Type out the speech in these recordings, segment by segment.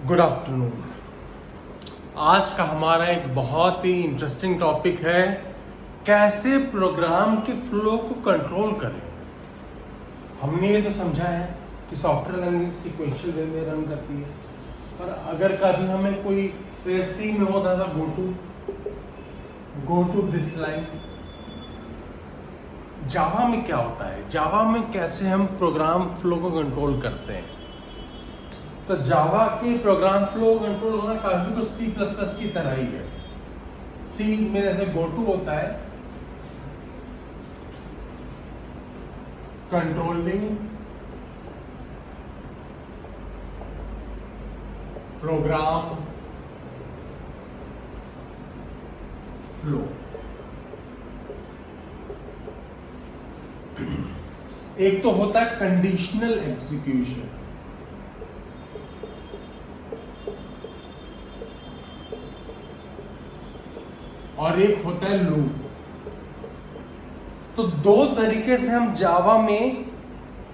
Good afternoon. आज का हमारा एक बहुत ही इंटरेस्टिंग टॉपिक है, कैसे प्रोग्राम के फ्लो को कंट्रोल करें। हमने ये तो समझा है कि सॉफ्टवेयर लैंग्वेज सीक्वेंशियल वे में रन करती है, पर अगर कभी हमें कोई सी में होता था गो टू दिस लाइन, जावा में क्या होता है, जावा में कैसे हम प्रोग्राम फ्लो को कंट्रोल करते हैं। तो जावा के प्रोग्राम फ्लो कंट्रोल होना काफी कुछ सी प्लस प्लस की तरह ही है। सी में जैसे गो टू होता है कंट्रोलिंग प्रोग्राम फ्लो। एक तो होता है कंडीशनल एग्जीक्यूशन, और एक होता है लूप। तो दो तरीके से हम जावा में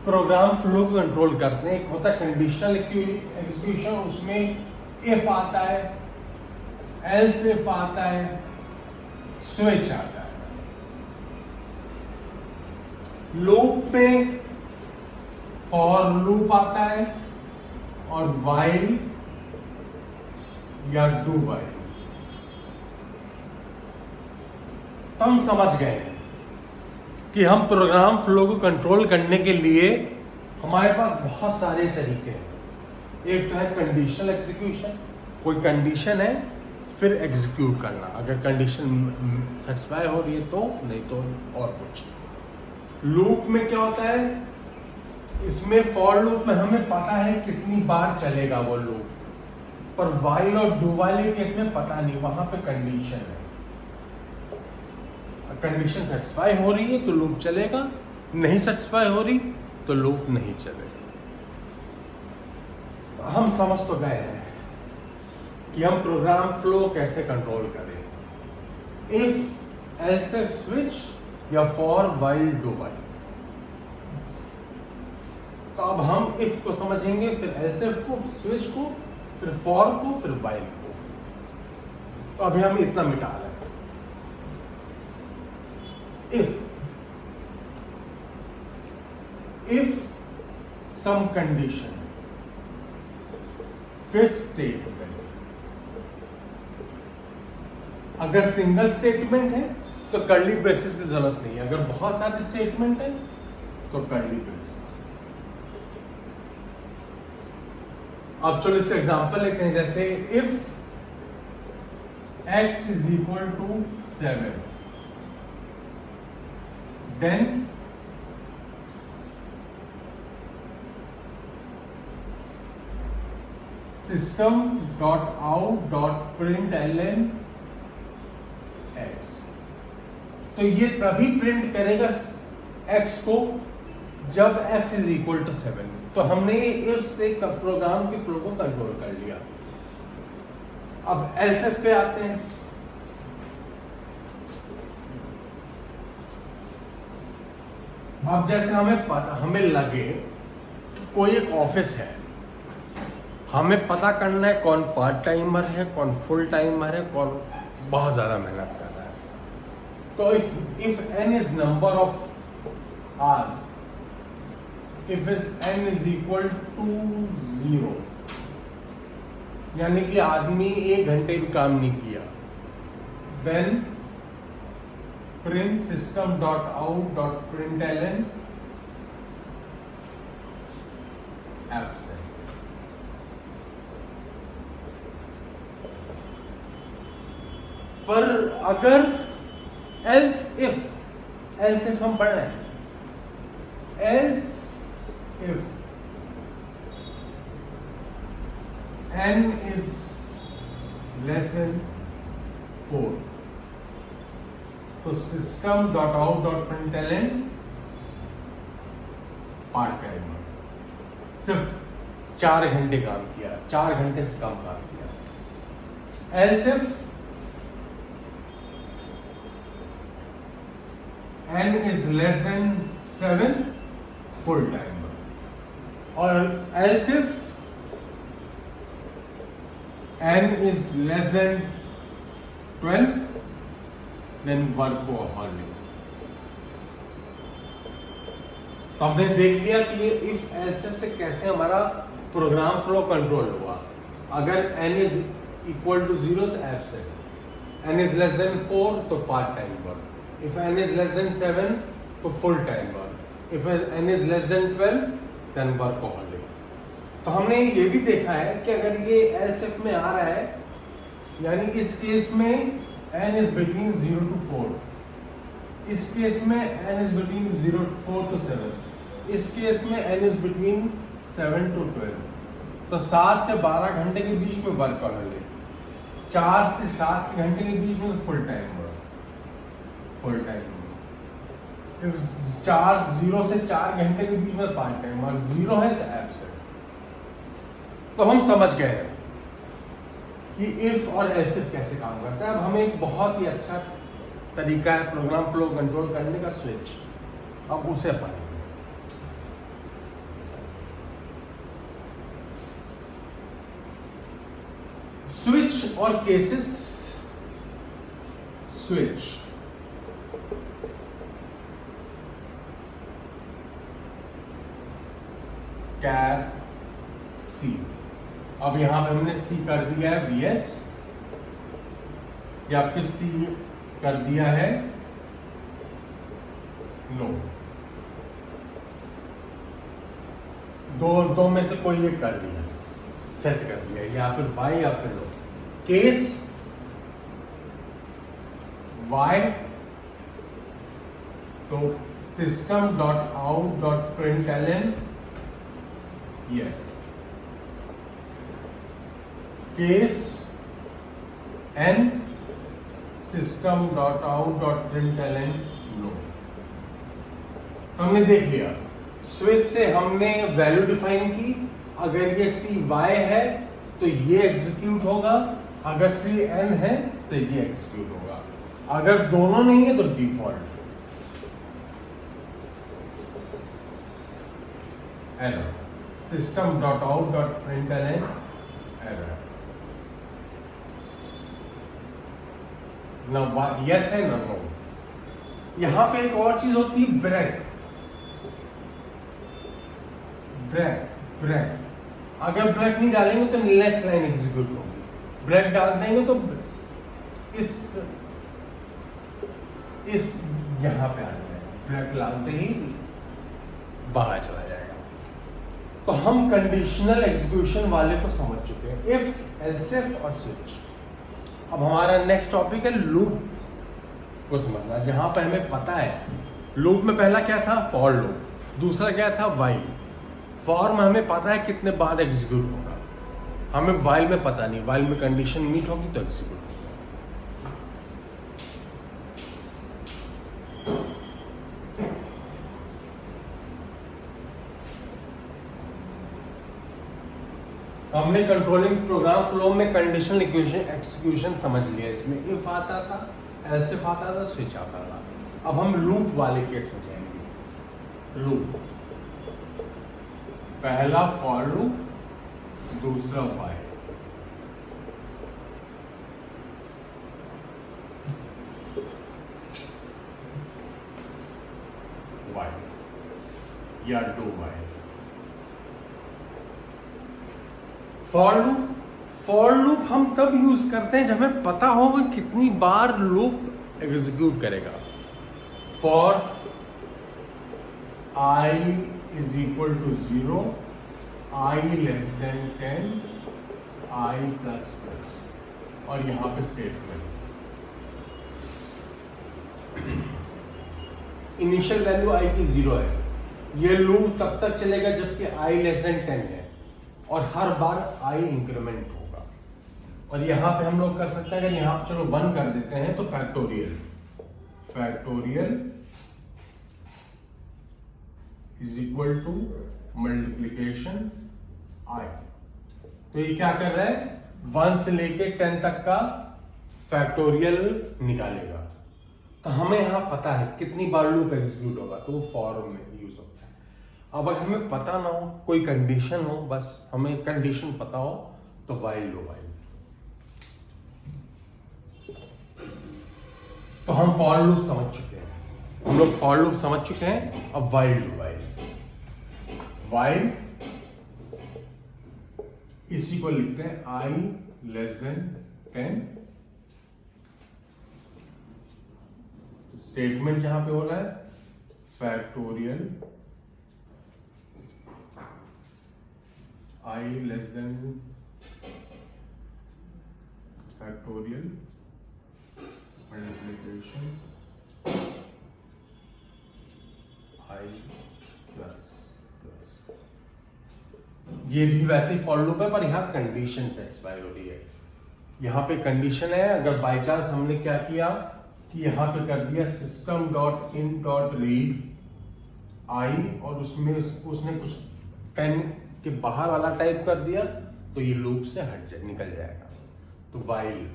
प्रोग्राम फ्लो को कंट्रोल करते हैं। एक होता है कंडीशनल एग्जीक्यूशन, उसमें इफ आता है, एल्स इफ आता है, स्विच आता है। लूप में फॉर लूप आता है और व्हाइल या डू व्हाइल। तो हम समझ गए हैं कि हम प्रोग्राम फ्लो को कंट्रोल करने के लिए हमारे पास बहुत सारे तरीके हैं। एक तो है कंडीशनल एग्जीक्यूशन, कोई कंडीशन है फिर एग्जीक्यूट करना, अगर कंडीशन सेटिस्फाई हो रही है तो, नहीं तो और कुछ। लूप में क्या होता है, इसमें फॉर लूप में हमें पता है कितनी बार चलेगा वो लूप, पर व्हाइल और डू व्हाइल के केस में पता नहीं, वहां पे कंडीशन है। कंडीशन सेटिस्फाई हो रही है तो लूप चलेगा, नहीं सेटिस्फाई हो रही तो लूप नहीं चलेगा। हम समझ तो गए हैं कि हम प्रोग्राम फ्लो कैसे कंट्रोल करें, इफ एल्स इफ स्विच या फॉर व्हाइल डू व्हाइल। तो अब हम इफ को समझेंगे, फिर एल्स इफ को, स्विच को, फिर फॉर को, फिर व्हाइल को। तो अभी हम इतना मिटा रहे हैं। if some condition, फिर स्टेटमेंट। अगर सिंगल स्टेटमेंट है तो कर्ली ब्रेसेस की जरूरत नहीं है, अगर बहुत सारे स्टेटमेंट है तो कर्ली ब्रेसेस। अब चलो इससे एग्जांपल लेते हैं, जैसे if x is equal to 7 then system dot out dot println x। तो ये तभी प्रिंट करेगा x को जब x इज इक्वल टू 7। तो हमने इफ से प्रोग्राम के फ्लो को कंट्रोल कर लिया। अब else if पे आते हैं। अब जैसे हमें लगे कि कोई एक ऑफिस है, हमें पता करना है कौन पार्ट टाइमर है, कौन फुल टाइमर है, कौन बहुत ज्यादा मेहनत कर रहा है। तो if n is number of hours, if n is equal to 0, यानी कि आदमी 1 घंटे भी काम नहीं किया, then print system dot out dot println absent। पर अगर else if हम पढ़ रहे हैं, else if n is less than 4, तो system dot out dot println part timer, सिर्फ 4 घंटे काम किया, 4 घंटे से कम काम किया। Else if n is less than 7, full timer. और else if n is less than 12, then workaholic. तो हमने देख लिया कि ये इफ एल्स से कैसे हमारा प्रोग्राम फ्लो कंट्रोल हुआ. अगर n इज इक्वल टू 0 तो absent, n is less than 4 तो part time work, if n is less than 7 तो full time work, if n is less than 12 then वर्कaholic. तो हमने ये भी देखा है कि अगर ये एल्स में आ रहा है, यानी इस केस में n इज बिटवीन 0 to 4, इस केस में n इज बिटवीन 4 to 7, इस केस में n इज बिटवीन 7 to 12. तो 7 से 12 घंटे के बीच में वर्कaholic, 4 से 7 घंटे के बीच में full time work, full time. 0 से 4 घंटे के बीच में पार्ट टाइम और 0 है तो एब्सेंट. तो हम समझ गए हैं कि इफ और एल्स इफ कैसे काम करता है. अब हमें एक बहुत ही अच्छा तरीका है प्रोग्राम फ्लो कंट्रोल करने का, स्विच. अब उसे अपन स्विच और केसेस. स्विच कैर सी. अब यहां पे हमने सी कर दिया है वीएस, या फिर सी कर दिया है नो. दो में से कोई एक कर दिया, सेट कर दिया, या फिर वाई या फिर नो. केस वाई तो system dot out dot println yes. Case N system dot out dot println no. हमने देख लिया स्विच से हमने वैल्यू डिफाइन की. अगर ये सी वाई है तो ये एग्जीक्यूट होगा, अगर सी एन है तो ये एग्जीक्यूट होगा. अगर दोनों नहीं है तो default error. System dot out dot println error. ना यस है ना नो. यहां पे एक और चीज होती है ब्रेक. ब्रेक अगर ब्रेक नहीं डालेंगे तो नेक्स्ट लाइन एग्जीक्यूट होगी. ब्रेक डाल देंगे तो इस यहां पे आ जाएगा. ब्रेक डालते ही बाहर चला जाएगा. तो हम कंडीशनल एग्जीक्यूशन वाले को समझ चुके हैं, इफ एल्स इफ और स्विच. अब हमारा नेक्स्ट टॉपिक है लूप को समझना. जहां पर हमें पता है लूप में पहला क्या था, फॉर लूप. दूसरा क्या था, वाइल. फॉर में हमें पता है कितने बार एग्जीक्यूट होगा, हमें वाइल में पता नहीं. वाइल में कंडीशन मीट होगी तो एग्जीक्यूट होगा. हमने कंट्रोलिंग प्रोग्राम फ्लो में कंडीशनल इक्वेशन एक्सक्यूशन समझ लिया. इसमें इफ आता था, एल्स इफ आता था, स्विच आता था. अब हम लूप वाले केस में जाएंगे. लूप पहला फॉर लूप, दूसरा वाइल. वाइल या डू वाइल. फॉर लूप हम तब यूज करते हैं जब हमें पता हो कि कितनी बार लूप एग्जीक्यूट करेगा. For I is equal to 0, I less than 10, I plus plus, और यहां पे स्टेटमेंट. इनिशियल वैल्यू आई की 0 है. ये लूप तब तक चलेगा जबकि आई लेस देन 10 है, और हर बार आई इंक्रीमेंट होगा. और यहां पे हम लोग कर सकते हैं, अगर यहां पे चलो 1 कर देते हैं तो factorial is equal to multiplication i. तो ये क्या कर रहा है, 1 से लेके 10 तक का फैक्टोरियल निकालेगा. तो हमें यहां पता है कितनी बार लूप एग्जीक्यूट होगा, तो वो फॉर में यूज होता है. अब अगर हमें पता ना हो, कोई कंडीशन हो, बस हमें कंडीशन पता हो, तो वाइल लो वाइल. तो हम फॉर लूप समझ चुके हैं, हम लोग फॉर लूप समझ चुके हैं। अब वाइल डू वाइल इसी को लिखते हैं I less than 10। स्टेटमेंट जहां पे हो रहा है factorial I less than factorial multiplication I plus ये भी वैसे ही फॉर लूप है, पर यहाँ कंडीशन सेटिस्फाई हो रही है। यहाँ पे कंडीशन है, अगर बाय चांस हमने क्या किया कि यहाँ पे कर दिया system dot in dot read I और उसमें उसने कुछ 10 के बाहर वाला टाइप कर दिया, तो ये लूप से निकल जाएगा। तो वाइल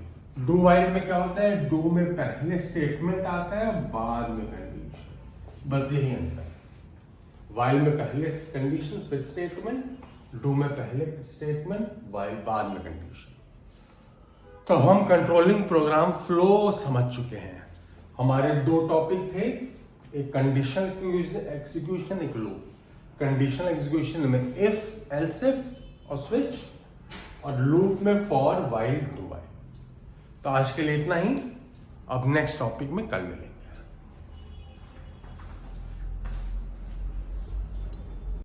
डू वाइल में क्या होता है, डू में पहले स्टेटमेंट आता है बाद में कंडीशन, बस यही अंतर है। वाइल में पहले कंडीशन फिर स्टेटमेंट, डू में पहले स्टेटमेंट वाइल बाद में कंडीशन। तो हम कंट्रोलिंग प्रोग्राम फ्लो समझ चुके हैं। हमारे दो टॉपिक थे, एक कंडीशनल एग्जीक्यूशन, एक लूप। कंडीशनल एग्जीक्यूशन में इफ, एल्स इफ और स्विच, और लूप में फॉर, वाइल, डू वाइल। तो आज के लिए इतना ही, अब नेक्स्ट टॉपिक में कल मिलेंगे।